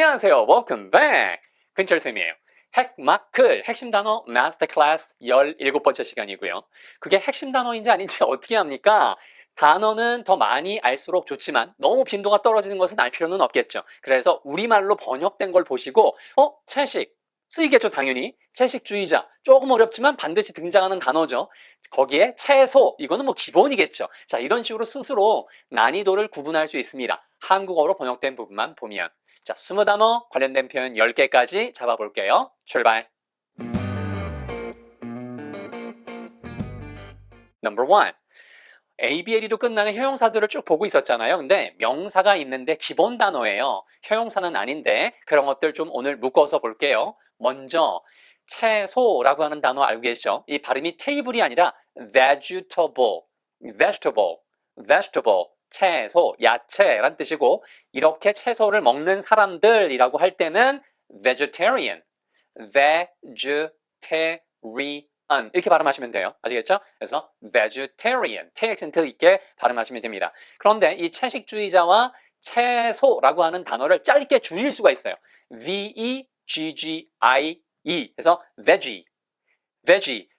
안녕하세요. Welcome back. 근철쌤이에요. 핵마클, 핵심 단어 마스터 클래스 17번째 시간이고요. 그게 핵심 단어인지 아닌지 어떻게 합니까? 단어는 더 많이 알수록 좋지만 너무 빈도가 떨어지는 것은 알 필요는 없겠죠. 그래서 우리말로 번역된 걸 보시고 채식, 쓰이겠죠 당연히. 채식주의자, 조금 어렵지만 반드시 등장하는 단어죠. 거기에 채소, 이거는 뭐 기본이겠죠. 자, 이런 식으로 스스로 난이도를 구분할 수 있습니다. 한국어로 번역된 부분만 보면. 자, 20단어 관련된 표현 10개까지 잡아볼게요. 출발! Number 1. ABLE로 끝나는 형용사들을 쭉 보고 있었잖아요. 근데 명사가 있는데 기본 단어예요. 형용사는 아닌데 그런 것들 좀 오늘 묶어서 볼게요. 먼저 채소라고 하는 단어 알고 계시죠? 이 발음이 테이블이 아니라 vegetable, 채소, 야채란 뜻이고 이렇게 채소를 먹는 사람들이라고 할 때는 vegetarian 이렇게 발음하시면 돼요. 아시겠죠? 그래서 vegetarian, T 액센트 있게 발음하시면 됩니다. 그런데 이 채식주의자와 채소라고 하는 단어를 짧게 줄일 수가 있어요. V-E-G-G-I-E 그래서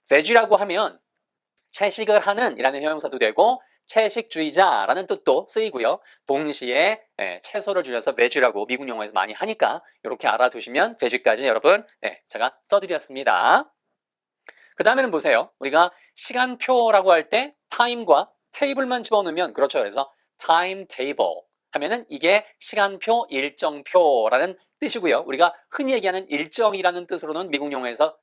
veggie라고 하면 채식을 하는 이라는 형용사도 되고 채식주의자라는 뜻도 쓰이고요. 동시에 채소를 줄여서 veggie라고 미국 영어에서 많이 하니까 이렇게 알아두시면 veggie까지 여러분 제가 써드렸습니다. 그 다음에는 보세요. 우리가 시간표라고 할 때 time과 table만 집어넣으면 그렇죠. 그래서 timetable 하면은 이게 시간표, 일정표라는 뜻이고요. 우리가 흔히 얘기하는 일정이라는 뜻으로는 미국 영어에서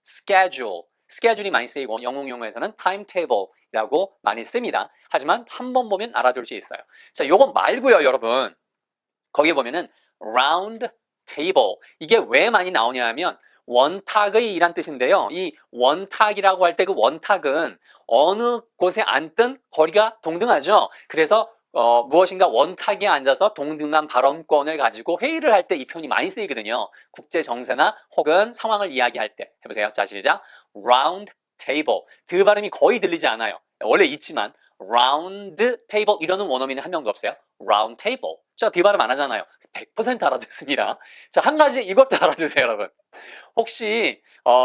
schedule이 많이 쓰이고 영국 영어에서는 timetable이라고 많이 씁니다. 하지만 한 번 보면 알아둘 수 있어요. 자, 요거 말고요, 여러분. 거기에 보면은 round table 이게 왜 많이 나오냐 하면 원탁의 이란 뜻인데요. 이 원탁이라고 할 때 그 원탁은 어느 곳에 앉든 거리가 동등하죠. 그래서 무엇인가 원탁에 앉아서 동등한 발언권을 가지고 회의를 할 때 이 표현이 많이 쓰이거든요. 국제 정세나 혹은 상황을 이야기할 때. 해보세요. 자, 시작. round table. 그 발음이 거의 들리지 않아요. 원래 있지만 round table 이러는 원어민은 한 명도 없어요. round table. 자, 그 발음 안 하잖아요. 100% 알아듣습니다. 자, 한 가지 이것도 알아두세요, 여러분. 혹시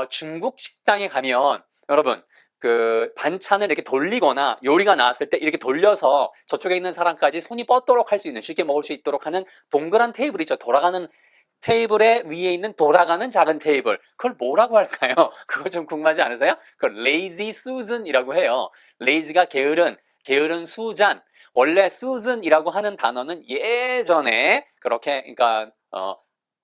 중국 식당에 가면 여러분 그 반찬을 이렇게 돌리거나 요리가 나왔을 때 이렇게 돌려서 저쪽에 있는 사람까지 손이 뻗도록 할 수 있는 쉽게 먹을 수 있도록 하는 동그란 테이블 있죠. 돌아가는 테이블에 위에 있는 돌아가는 작은 테이블 그걸 뭐라고 할까요? 그거 좀 궁금하지 않으세요? 그걸 lazy Susan이라고 해요. lazy가 게으른 수잔. 원래 Susan이라고 하는 단어는 예전에 그렇게 그러니까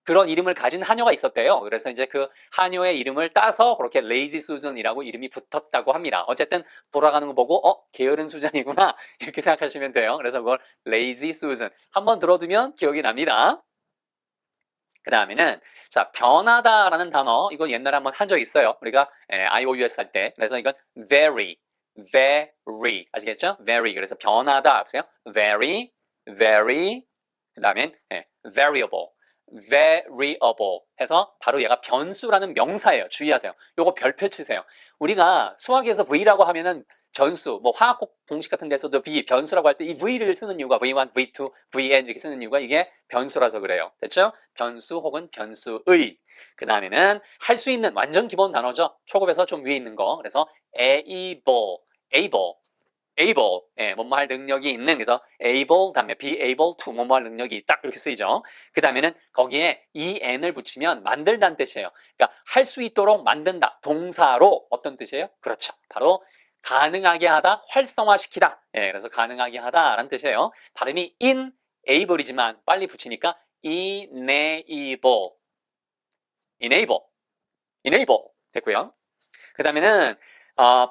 그런 이름을 가진 하녀가 있었대요. 그래서 이제 그 하녀의 이름을 따서 그렇게 레이지 수잔이라고 이름이 붙었다고 합니다. 어쨌든 돌아가는 거 보고 게으른 수잔이구나 이렇게 생각하시면 돼요. 그래서 그걸 레이지 수잔 한번 들어두면 기억이 납니다. 그 다음에는 자 변하다라는 단어 이거 옛날에 한번 한 적 있어요. 우리가 IOUS 할 때. 그래서 이건 very 아시겠죠? very 그래서 변하다 보세요. very 그 다음엔 variable 해서 바로 얘가 변수라는 명사예요. 주의하세요. 요거 별표 치세요. 우리가 수학에서 V라고 하면은 변수, 뭐 화학 공식 같은 데서도 V, 변수라고 할 때 이 V를 쓰는 이유가 V1, V2, Vn 이렇게 쓰는 이유가 이게 변수라서 그래요. 됐죠? 변수 혹은 변수의. 그 다음에는 할 수 있는 완전 기본 단어죠. 초급에서 좀 위에 있는 거. 그래서 able, 뭐뭐 할 능력이 있는, 그래서 able, 다음에 be able to, 뭐뭐 할 능력이 있다. 이렇게 쓰이죠. 그 다음에는 거기에 en을 붙이면 만들다는 뜻이에요. 그러니까 할 수 있도록 만든다. 동사로 어떤 뜻이에요? 그렇죠. 바로 가능하게 하다, 활성화시키다. 그래서 가능하게 하다라는 뜻이에요. 발음이 enable이지만 빨리 붙이니까 enable. 됐고요. 그 다음에는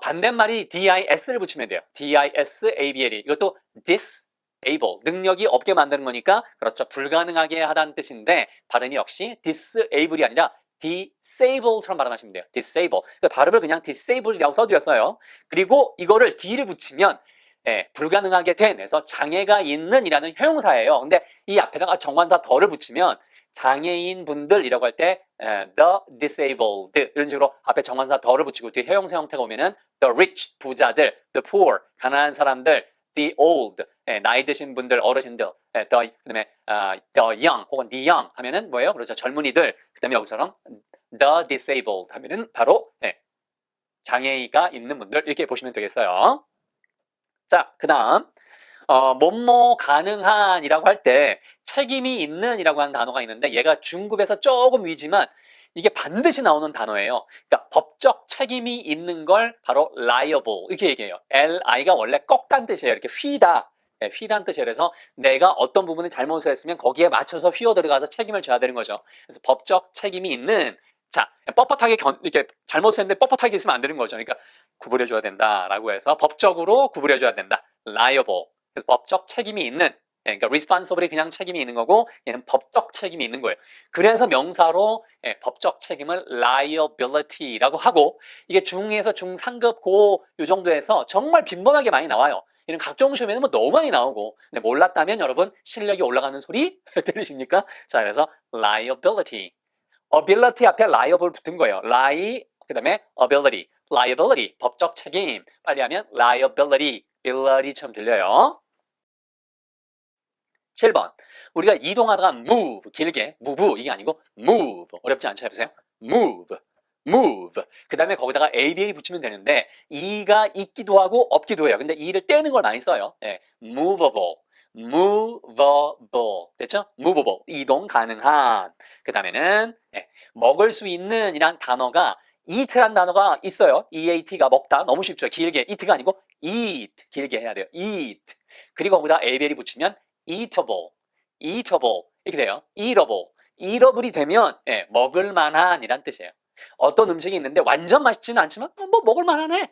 반대말이 dis를 붙이면 돼요. disable. 이것도 disable. 능력이 없게 만드는 거니까 그렇죠. 불가능하게 하다는 뜻인데 발음이 역시 disable이 아니라 disable처럼 발음하시면 돼요. disable. 발음을 그냥 disable이라고 써드렸어요. 그리고 이거를 d를 붙이면 불가능하게 된, 그래서 장애가 있는 이라는 형용사예요. 근데 이 앞에다가 정관사 더를 붙이면 장애인 분들이라고 할 때 the disabled 이런 식으로 앞에 정관사 더를 붙이고 뒤에 형용사 형태가 오면은 the rich 부자들, the poor 가난한 사람들, the old 나이 드신 분들, 어르신들, 그다음에 the young 혹은 the young 하면은 뭐예요? 그렇죠. 젊은이들. 그다음에 여기처럼 the disabled 하면은 바로 장애가 있는 분들 이렇게 보시면 되겠어요. 자, 그다음 뭐뭐 가능한이라고 할 때 책임이 있는이라고 하는 단어가 있는데 얘가 중급에서 조금 위지만 이게 반드시 나오는 단어예요. 그러니까 법적 책임이 있는 걸 바로 liable 이렇게 얘기해요. li가 원래 꺾다는 뜻이에요. 이렇게 휘다. 휘다는 뜻이에요. 그래서 내가 어떤 부분에 잘못을 했으면 거기에 맞춰서 휘어 들어가서 책임을 져야 되는 거죠. 그래서 법적 책임이 있는 자, 뻣뻣하게 이렇게 잘못을 했는데 뻣뻣하게 있으면 안 되는 거죠. 그러니까 구부려줘야 된다라고 해서 법적으로 구부려줘야 된다. liable. 그래서 법적 책임이 있는 그러니까 responsible이 그냥 책임이 있는 거고 얘는 법적 책임이 있는 거예요. 그래서 명사로 법적 책임을 liability라고 하고 이게 중에서 중상급 고 요 정도에서 정말 빈번하게 많이 나와요. 이런 각종 시험에는 뭐 너무 많이 나오고 근데 몰랐다면 여러분 실력이 올라가는 소리 들리십니까? 자, 그래서 liability, ability 앞에 liable 붙은 거예요. 그다음에 ability, liability 법적 책임 빨리 하면 liability처럼 들려요. 7번. 우리가 이동하다가 move, 길게, move, 이게 아니고 move. 어렵지 않죠? 해보세요. move. 그 다음에 거기다가 aba 붙이면 되는데, e가 있기도 하고 없기도 해요. 근데 e를 떼는 걸 많이 써요. movable. 됐죠? movable. 이동 가능한. 그 다음에는, 먹을 수 있는 이란 단어가 eat란 단어가 있어요. eat가 먹다. 너무 쉽죠? 길게. eat가 아니고 eat. 길게 해야 돼요. eat. 그리고 거기다 abel이 붙이면 eatable 이렇게 돼요. eatable이 되면 먹을 만한이란 뜻이에요. 어떤 음식이 있는데 완전 맛있지는 않지만 뭐 먹을 만하네.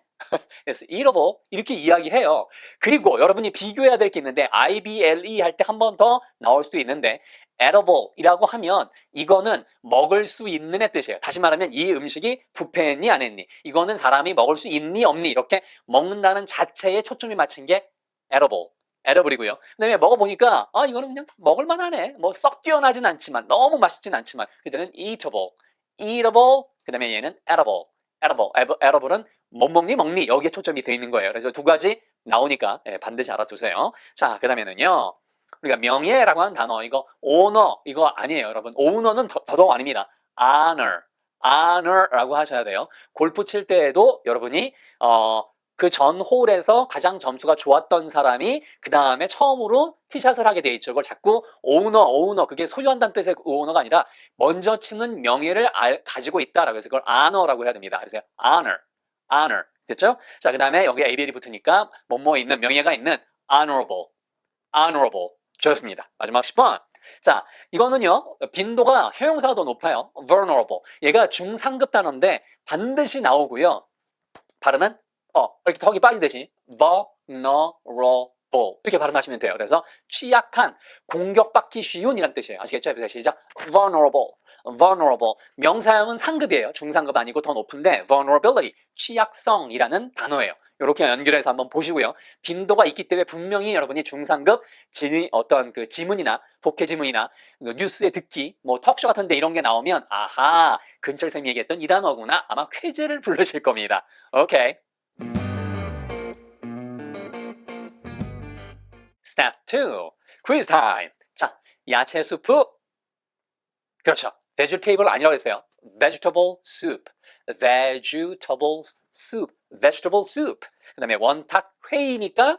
그래서 eatable 이렇게 이야기해요. 그리고 여러분이 비교해야 될 게 있는데 IBLE 할 때 한 번 더 나올 수도 있는데 editable이라고 하면 이거는 먹을 수 있는의 뜻이에요. 다시 말하면 이 음식이 부패했니 안 했니 이거는 사람이 먹을 수 있니 없니 이렇게 먹는다는 자체에 초점이 맞춘 게 edible이고요. 그다음에 먹어보니까 이거는 그냥 먹을만하네. 뭐 썩 뛰어나진 않지만 너무 맛있진 않지만 그때는 eatable. 그다음에 얘는 edible은 못 먹니 여기에 초점이 돼 있는 거예요. 그래서 두 가지 나오니까 반드시 알아두세요. 자, 그다음에는요. 우리가 명예라고 하는 단어 이거 honor 이거 아니에요, 여러분. honor는 더더욱 아닙니다. honor라고 하셔야 돼요. 골프 칠 때에도 여러분이 그 전 홀에서 가장 점수가 좋았던 사람이 그 다음에 처음으로 티샷을 하게 돼 있죠. 그걸 자꾸 오너 그게 소유한다는 뜻의 오너가 아니라 먼저 치는 명예를 가지고 있다라고 해서 그걸 honor라고 해야 됩니다. 그래서 honor 됐죠? 자, 그 다음에 여기 ABL이 붙으니까 뭐뭐 있는 명예가 있는 honorable 좋습니다. 마지막 10번. 자, 이거는요 빈도가 형용사가 더 높아요. vulnerable 얘가 중상급 단어인데 반드시 나오고요. 발음은 이렇게 덕이 빠지듯이 vulnerable 이렇게 발음하시면 돼요. 그래서 취약한, 공격받기 쉬운 이란 뜻이에요. 아시겠죠? 해보세요. 시작. vulnerable. 명사형은 상급이에요. 중상급 아니고 더 높은데 vulnerability, 취약성이라는 단어예요. 이렇게 연결해서 한번 보시고요. 빈도가 있기 때문에 분명히 여러분이 중상급 어떤 그 지문이나 독해 지문이나 뉴스에 듣기, 뭐 톡쇼 같은데 이런 게 나오면 아하, 근철쌤이 얘기했던 이 단어구나. 아마 퀴즈를 부르실 겁니다. 오케이. Step 2, quiz time. 자, 야채 수프. 그렇죠. vegetable 아니라고 했어요. vegetable soup. 그 다음에 원탁 회의니까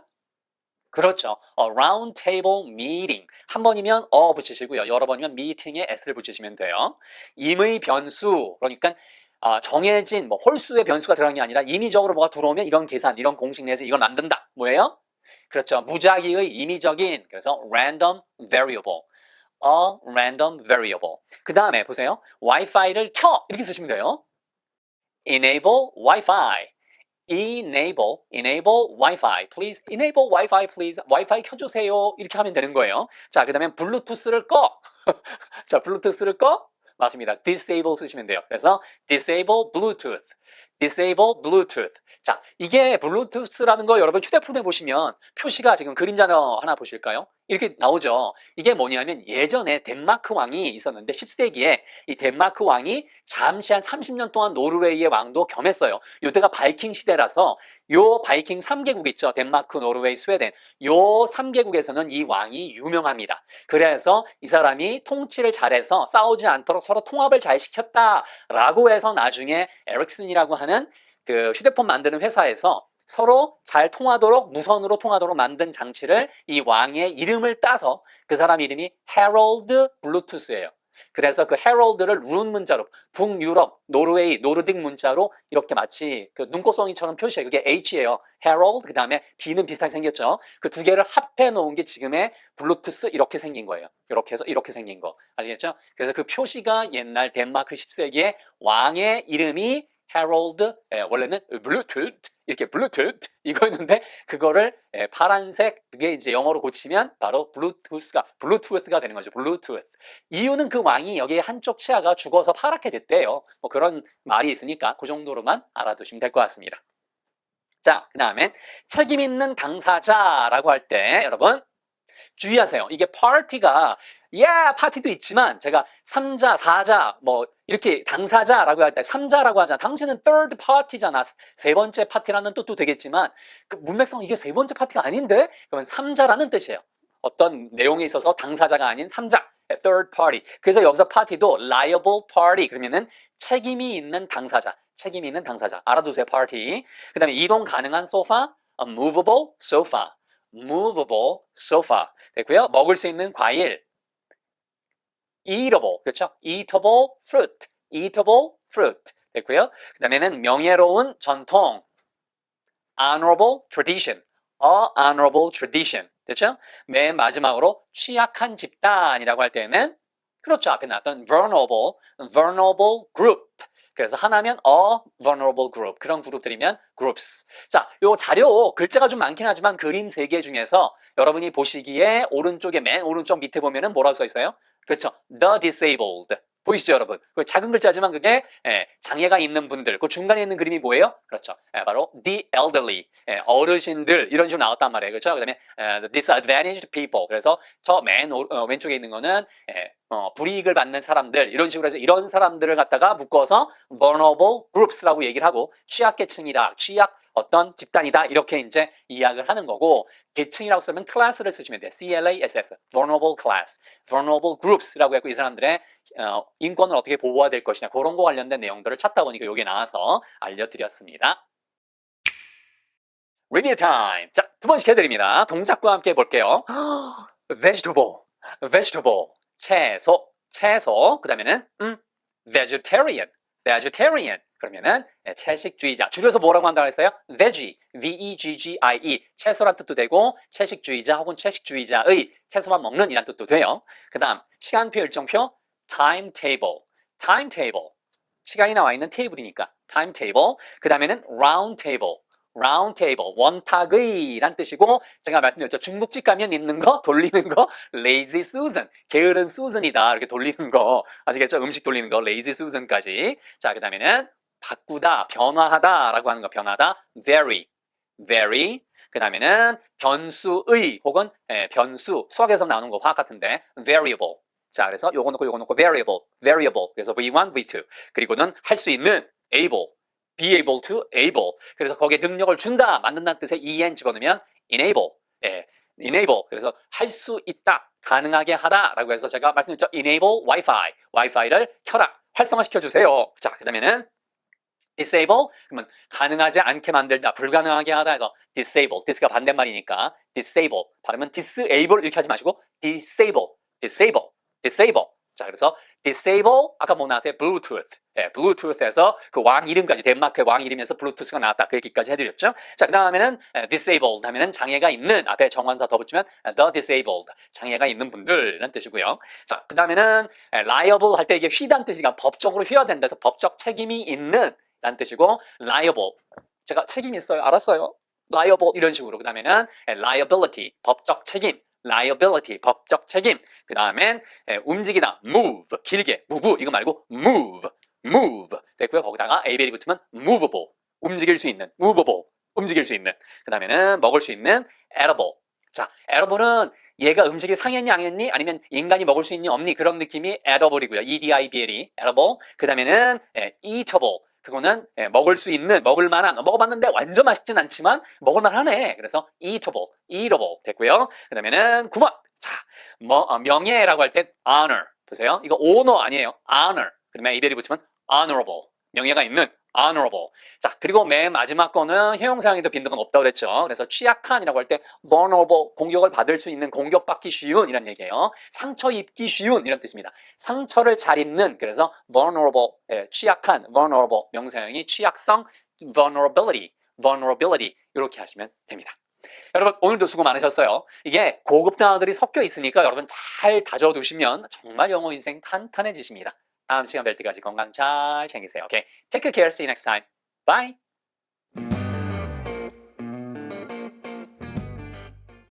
그렇죠. round table meeting. 한 번이면 붙이시고요. 여러 번이면 meeting에 s를 붙이시면 돼요. 임의 변수. 그러니까 정해진 홀수의 변수가 들어간 게 아니라 임의적으로 뭐가 들어오면 이런 계산, 이런 공식 내에서 이걸 만든다. 뭐예요? 그렇죠. 무작위의 임의적인 그래서 random variable. 그 다음에 보세요. 와이파이를 켜 이렇게 쓰시면 돼요. enable Wi-Fi. enable Wi-Fi please. enable Wi-Fi please. 와이파이 켜주세요. 이렇게 하면 되는 거예요. 자, 그 다음에 블루투스를 꺼. 자, 블루투스를 꺼. 맞습니다. disable 쓰시면 돼요. 그래서 disable Bluetooth. 자, 이게 블루투스라는 거 여러분 휴대폰에 보시면 표시가 지금 그림자로 하나 보실까요? 이렇게 나오죠. 이게 뭐냐면 예전에 덴마크 왕이 있었는데 10세기에 이 덴마크 왕이 잠시 한 30년 동안 노르웨이의 왕도 겸했어요. 이때가 바이킹 시대라서 요 바이킹 3개국 있죠. 덴마크, 노르웨이, 스웨덴. 요 3개국에서는 이 왕이 유명합니다. 그래서 이 사람이 통치를 잘해서 싸우지 않도록 서로 통합을 잘 시켰다라고 해서 나중에 에릭슨이라고 하는 그 휴대폰 만드는 회사에서 서로 잘 통하도록 무선으로 통하도록 만든 장치를 이 왕의 이름을 따서 그 사람 이름이 헤럴드 블루투스예요. 그래서 그 헤럴드를 룬 문자로 북유럽, 노르웨이, 노르딕 문자로 이렇게 마치 그 눈꽃송이처럼 표시해요. 그게 H예요. 헤럴드 그 다음에 B는 비슷하게 생겼죠. 그 두 개를 합해 놓은 게 지금의 블루투스 이렇게 생긴 거예요. 이렇게 해서 이렇게 생긴 거 아시겠죠? 그래서 그 표시가 옛날 덴마크 10세기에 왕의 이름이 헤럴드, 원래는 블루투스 이렇게 블루투스 이거였는데 그거를 파란색 그게 이제 영어로 고치면 바로 블루투스가 되는 거죠. 블루투스. 이유는 그 왕이 여기에 한쪽 치아가 죽어서 파랗게 됐대요. 뭐 그런 말이 있으니까 그 정도로만 알아두시면 될 것 같습니다. 자, 그 다음에 책임 있는 당사자라고 할 때 여러분 주의하세요. 이게 파티가 파티도 있지만 제가 3자, 4자 뭐 이렇게 당사자라고 할 때 3자라고 하잖아. 당신은 third party잖아. 세 번째 파티라는 뜻도 되겠지만 그 문맥상 이게 세 번째 파티가 아닌데? 그러면 3자라는 뜻이에요. 어떤 내용에 있어서 당사자가 아닌 3자, third party. 그래서 여기서 파티도 liable party 그러면은 책임이 있는 당사자, 책임이 있는 당사자. 알아두세요, party. 그 다음에 이동 가능한 sofa, a movable sofa. movable sofa 됐고요. 먹을 수 있는 과일 eatable 그렇죠? eatable fruit eatable fruit 됐고요. 그 다음에는 명예로운 전통 honorable tradition a honorable tradition 됐죠? 맨 마지막으로 취약한 집단이라고 할 때는 그렇죠. 앞에 나왔던 vulnerable group 그래서 하나면 a vulnerable group 그런 그룹들이면 groups. 자, 요 자료 글자가 좀 많긴 하지만 그림 3개 중에서 여러분이 보시기에 오른쪽에 맨 오른쪽 밑에 보면은 뭐라고 써 있어요? 그렇죠. the disabled. 보이시죠, 여러분? 그 작은 글자지만 그게 장애가 있는 분들. 그 중간에 있는 그림이 뭐예요? 그렇죠. 바로 the elderly. 어르신들 이런 식으로 나왔단 말이에요. 그렇죠? 그다음에 the disadvantaged people. 그래서 저 맨 왼쪽에 있는 거는 불이익을 받는 사람들 이런 식으로 해서 이런 사람들을 갖다가 묶어서 vulnerable groups라고 얘기를 하고 취약계층이다. 취약 어떤 집단이다 이렇게 이제 이야기를 하는 거고 계층이라고 쓰면 class를 쓰시면 돼요. CLASS, vulnerable class, vulnerable groups라고 해서 이 사람들의 인권을 어떻게 보호해야 될 것이냐 그런 거 관련된 내용들을 찾다 보니까 여기 나와서 알려드렸습니다. Review time. 자, 2번씩 해드립니다. 동작과 함께 해볼게요. vegetable, vegetable, 채소. 그 다음에는 vegetarian, vegetarian. 그러면은 채식주의자. 줄여서 뭐라고 한다고 했어요? veggie, V-E-G-G-I-E. 채소란 뜻도 되고 채식주의자 혹은 채식주의자의 채소만 먹는 이란 뜻도 돼요. 그 다음 시간표, 일정표, timetable, timetable. 시간이 나와 있는 테이블이니까 timetable. 그 다음에는 round table, round table. 원탁의 란 뜻이고 제가 말씀드렸죠. 중국집 가면 있는 거, 돌리는 거 lazy Susan. 게으른 수즌이다. 이렇게 돌리는 거. 아시겠죠? 음식 돌리는 거 lazy Susan까지. 자, 그 다음에는 바꾸다, 변화하다라고 하는 거 변하다 vary, vary. 그 다음에는 변수의 혹은 변수 수학에서 나오는 거 화학 같은데 variable. 자, 그래서 요거 놓고 variable, variable. 그래서 V1, V2. 그리고는 할 수 있는 able, be able to able. 그래서 거기에 능력을 준다, 만든다는 뜻의 en 집어넣으면 enable. enable. 그래서 할 수 있다, 가능하게 하다라고 해서 제가 말씀드렸죠. enable Wi-Fi, Wi-Fi를 켜라, 활성화시켜 주세요. 자, 그 다음에는 disable 그러면 가능하지 않게 만들다, 불가능하게 하다 해서 disable, dis가 반대말이니까 disable 발음은 disable 이렇게 하지 마시고 disable, disable, disable. 자, 그래서 disable 아까 뭐 나왔어요? Bluetooth. Bluetooth에서 그 왕 이름까지 덴마크의 왕 이름에서 블루투스가 나왔다 그 얘기까지 해드렸죠. 자, 그 다음에는 disabled 하면은 장애가 있는 앞에 정관사 더 붙이면 the disabled 장애가 있는 분들이라는 뜻이고요. 자, 그 다음에는 liable 할 때 이게 휘다는 뜻이니까 법적으로 휘어야 된다 해서 법적 책임이 있는 라는 뜻이고 liable 제가 책임 있어요. 알았어요. liable 이런 식으로. 그 다음에는 liability 법적 책임. liability 법적 책임. 그 다음엔 움직이다 move 길게 move 이거 말고 move 됐고요. 거기다가 abel이 붙으면 movable 움직일 수 있는 movable 움직일 수 있는. 그 다음에는 먹을 수 있는 edible 자, edible은 얘가 음식이 상했니 안 했니 아니면 인간이 먹을 수 있니 없니 그런 느낌이 edible이고요. edible, edible. 그 다음에는 eatable. 그거는 먹을 수 있는, 먹을 만한, 먹어봤는데 완전 맛있진 않지만 먹을 만하네. 그래서 eatable 됐고요. 그 다음에는 9번. 자, 명예라고 할 때 honor. 보세요. 이거 honor 아니에요. honor. 그 다음에 이베리 붙이면 honorable. 명예가 있는 honorable. 자, 그리고 맨 마지막 거는 형용사형에도 빈도가 없다고 그랬죠. 그래서 취약한이라고 할 때 vulnerable, 공격을 받을 수 있는, 공격받기 쉬운 이란 얘기예요. 상처 입기 쉬운 이런 뜻입니다. 상처를 잘 입는, 그래서 vulnerable, 취약한, vulnerable, 명사형이 취약성, vulnerability 이렇게 하시면 됩니다. 여러분 오늘도 수고 많으셨어요. 이게 고급 단어들이 섞여 있으니까 여러분 잘 다져두시면 정말 영어 인생 탄탄해지십니다. 다음 시간 뵐 때까지 건강 잘 챙기세요. Okay, take good care. See you next time. Bye.